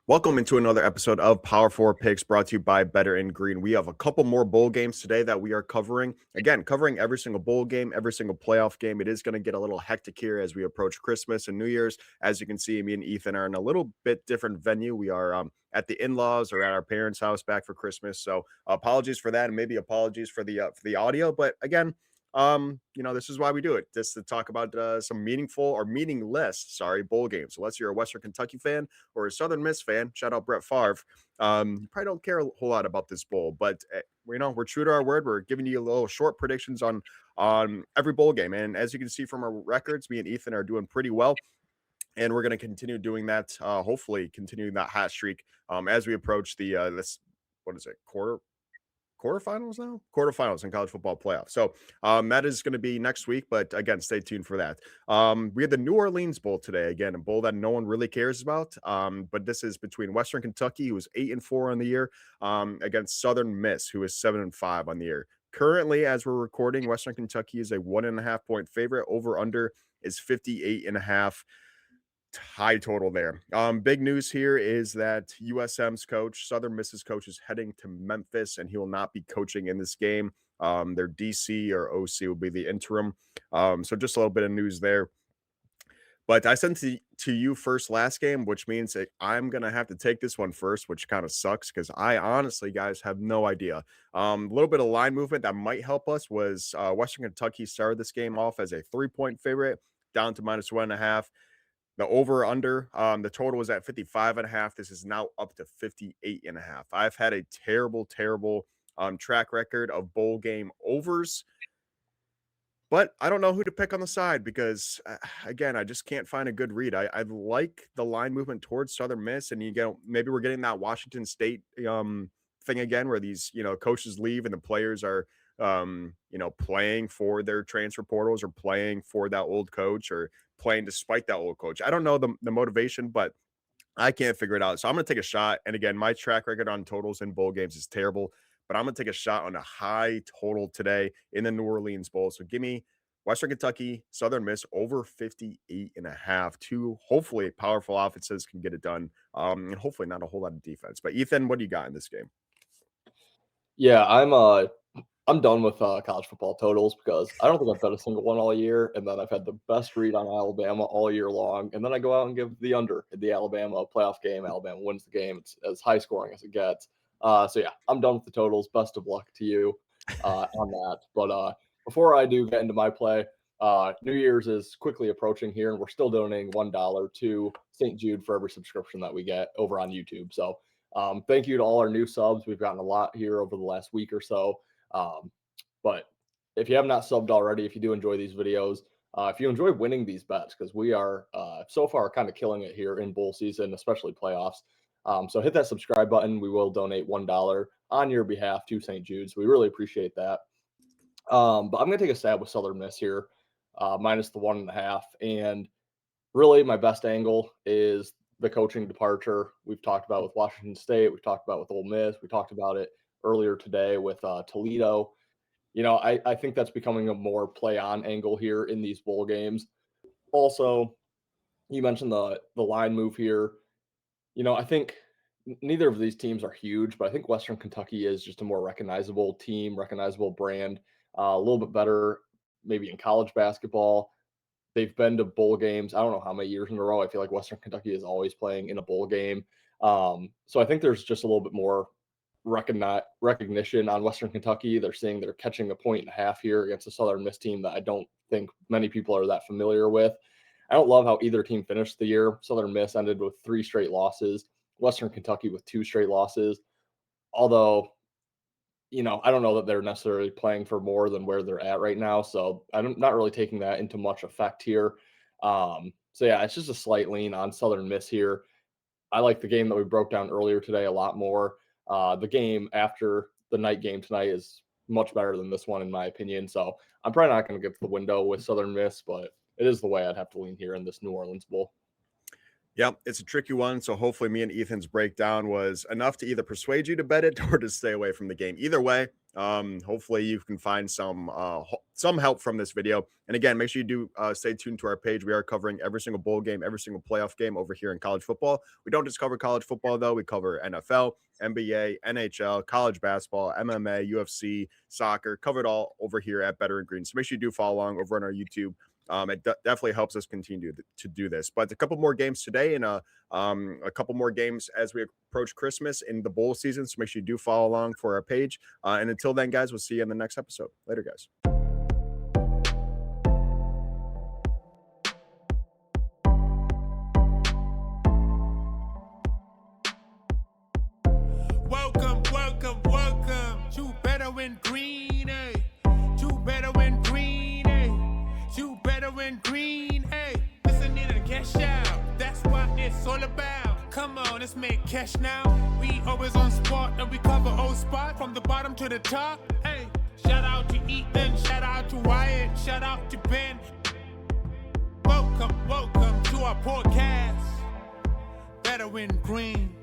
Welcome into another episode of Power 4 Picks brought to you by Better in Green. We have a couple more bowl games today that we are covering. Again, covering every single bowl game, every single playoff game. It is going to get a little hectic here as we approach Christmas and New Year's. As you can see, me and Ethan are in a little bit different venue. We are at the in-laws or at our parents' house back for Christmas. So apologies for that, and maybe apologies for the audio. But again, this is why we do it, just to talk about some meaningful or meaningless, bowl games. So unless you're a Western Kentucky fan or a Southern Miss fan, shout out Brett Favre, you probably don't care a whole lot about this bowl. But we're true to our word. We're giving you a little short predictions on every bowl game, and as you can see from our records, me and Ethan are doing pretty well. And we're going to continue doing that. Hopefully, continuing that hot streak as we approach the quarterfinals in college football playoffs. So that is going to be next week, but again, stay tuned for that. We had the New Orleans Bowl today, again, a bowl that no one really cares about, but this is between Western Kentucky, who is 8-4 on the year, against Southern Miss, who is 7-5 on the year. Currently, as we're recording, Western Kentucky is a 1.5 point favorite. Over under is 58.5. High total there. Big news here is that USM's coach, Southern Miss's coach, is heading to Memphis, and he will not be coaching in this game. Their DC or OC will be the interim. So just a little bit of news there. But I sent to you first last game, which means that I'm going to have to take this one first, which kind of sucks because I honestly, guys, have no idea. A little bit of line movement that might help us was Western Kentucky started this game off as a 3-point favorite, down to -1.5. The over-under, the total was at 55.5. This is now up to 58.5. I've had a terrible track record of bowl game overs, but I don't know who to pick on the side because, again, I just can't find a good read. I like the line movement towards Southern Miss, and maybe we're getting that Washington State thing again, where these coaches leave and the players are playing for their transfer portals or playing for that old coach or playing despite that old coach. I don't know the motivation, but I can't figure it out. So I'm going to take a shot. And again, my track record on totals in bowl games is terrible, but I'm going to take a shot on a high total today in the New Orleans Bowl. So give me Western Kentucky, Southern Miss over 58.5. Two hopefully powerful offenses can get it done. And hopefully not a whole lot of defense. But Ethan, what do you got in this game? Yeah, I'm done with college football totals because I don't think I've bet a single one all year, and then I've had the best read on Alabama all year long, and then I go out and give the under in the Alabama playoff game. Alabama wins the game. It's as high scoring as it gets. So yeah, I'm done with the totals. Best of luck to you on that. But before I do get into my play, New Year's is quickly approaching here, and we're still donating $1 to St. Jude for every subscription that we get over on YouTube. So thank you to all our new subs. We've gotten a lot here over the last week or so. But if you have not subbed already, if you do enjoy these videos, if you enjoy winning these bets, because we are so far kind of killing it here in bowl season, especially playoffs. So hit that subscribe button. We will donate $1 on your behalf to St. Jude's. We really appreciate that. But I'm going to take a stab with Southern Miss here, minus the 1.5. And really my best angle is the coaching departure we've talked about with Washington State. We've talked about with Ole Miss. We talked about it earlier today with Toledo. I think that's becoming a more play-on angle here in these bowl games. Also, you mentioned the line move here. I think neither of these teams are huge, but I think Western Kentucky is just a more recognizable team, recognizable brand, a little bit better maybe in college basketball. They've been to bowl games. I don't know how many years in a row. I feel like Western Kentucky is always playing in a bowl game. So I think there's just a little bit more recognition on Western Kentucky. They're saying they're catching 1.5 here against a Southern Miss team that I don't think many people are that familiar with. I don't love how either team finished the year. Southern Miss ended with 3 straight losses. Western Kentucky with 2 straight losses. Although, I don't know that they're necessarily playing for more than where they're at right now. So I'm not really taking that into much effect here. So yeah, it's just a slight lean on Southern Miss here. I like the game that we broke down earlier today a lot more. The game after the night game tonight is much better than this one, in my opinion. So I'm probably not going to get the window with Southern Miss, but it is the way I'd have to lean here in this New Orleans Bowl. Yep, it's a tricky one. So hopefully, me and Ethan's breakdown was enough to either persuade you to bet it or to stay away from the game. Either way, hopefully you can find some help from this video. And again, make sure you do stay tuned to our page. We are covering every single bowl game, every single playoff game over here in college football. We don't just cover college football though; we cover NFL, NBA, NHL, college basketball, MMA, UFC, soccer. Cover it all over here at Better and Green. So make sure you do follow along over on our YouTube. It definitely helps us continue to do this. But a couple more games today and a couple more games as we approach Christmas in the bowl season. So make sure you do follow along for our page. And until then, guys, we'll see you in the next episode. Later, guys. Welcome, welcome, welcome to Better and Green, eh? To Better and Green, eh? To Better and Green, eh? Listening to cash out, that's what it's all about. Come on, let's make cash now. We always on spot and we cover old spot from the bottom to the top, hey. Shout out to Ethan, shout out to Wyatt, shout out to Ben. Welcome, welcome to our podcast, Better and Green.